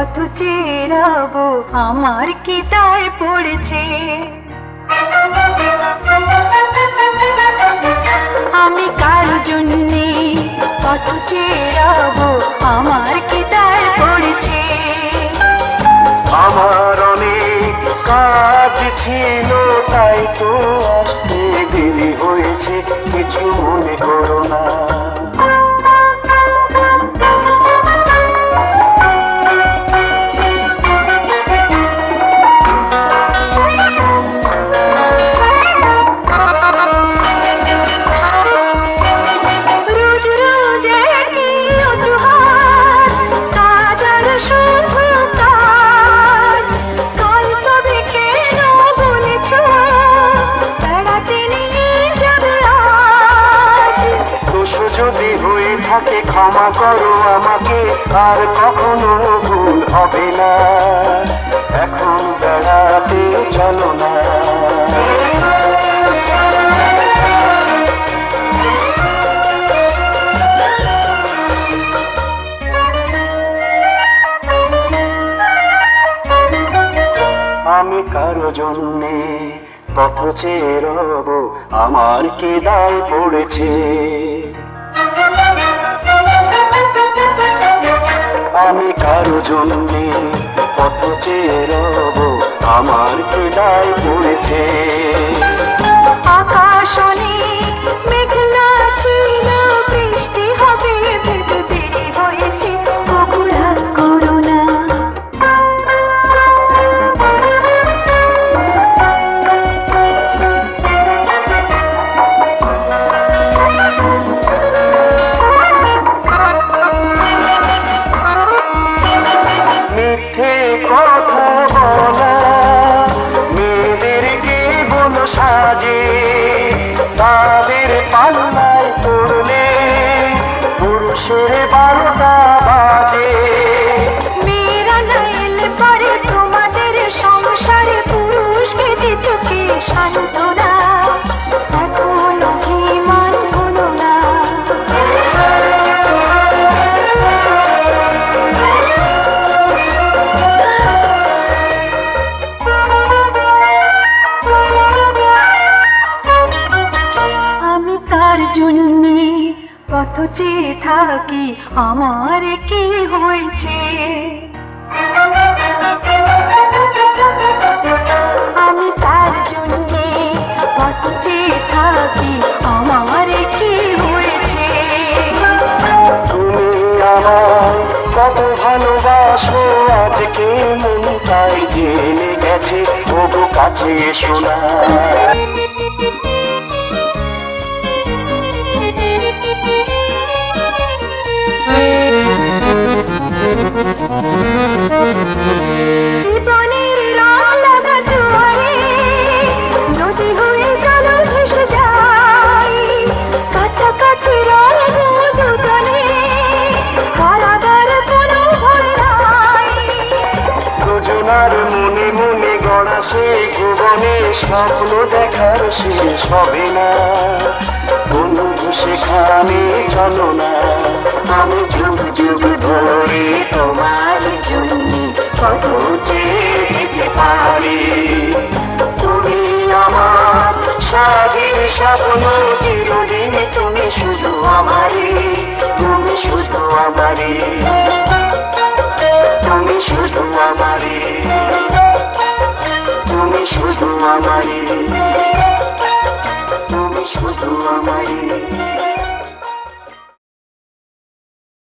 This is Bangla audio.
পথ চেরাবো আমার কি দায় পড়েছে। আমি কার জন্যে পথ চেরাবো আমার কি দায় পড়েছে। আমার অনেক কাজ ছিল তাই তো আসতে দেরি হয়েছে, কিছু মনে করো না। থাকে ক্ষমা করো আমাকে, আর কখনো ভুল হবে না। এখন বেড়াতে চলো না। আমি কারো জন্যে পথ চেয়ে রব, আমার কি দায় পড়েছে। আমি কারো জন্যে পথ চেয়ে রব, আমার কি দায় পড়েছে। আকাশ অনেক মেঘলা ছিল, বৃষ্টি হবে ভেবে দেরি হয়েছে, বগুড়া করো না। মিথ্যে কথা বলা মেয়েদের জীবন সাজে, তাদের পাল্লায় পড়লে পুরুষের 12টা বাজে। মেয়েরা না এলে পরে তোমাদের সংসারে পুরুষকে দিত কি সান্ত্বনা, এখন অভিমান হলো না। আমি কার জন্যে পথ চেয়ে থাকি আমার কি হয়েছে। আমি তার জন্যে পথ চেয়ে থাকি আমার কি হয়েছে। তুমি আমায় কত ভালোবাসো, আজকে মন তাই জেনে গেছে, ওগো কাছে এসো না। জীবনের রং লাগা জোয়ারে নদী হয়ে জল ভেসে যায়, কাছাকাছি রইব দুজনে, কারাগার কোনো ভয় নাই। দুজনার মনে মনে গড়া সেই ভুবনে স্বপ্ন দেখার শেষ হবে না। বন্ধু সেখানে চলো না। আমি যুগ যুগ ধরে তোমার জন্যে কত চেয়ে যেতে পারি। তুমি আমার স্বাধীন স্বপ্ন, চিরদিন তুমি শুধু আমারই, তুমি শুধু আমারই, তুমি শুধু আমারই, তুমি শুধু আমারই।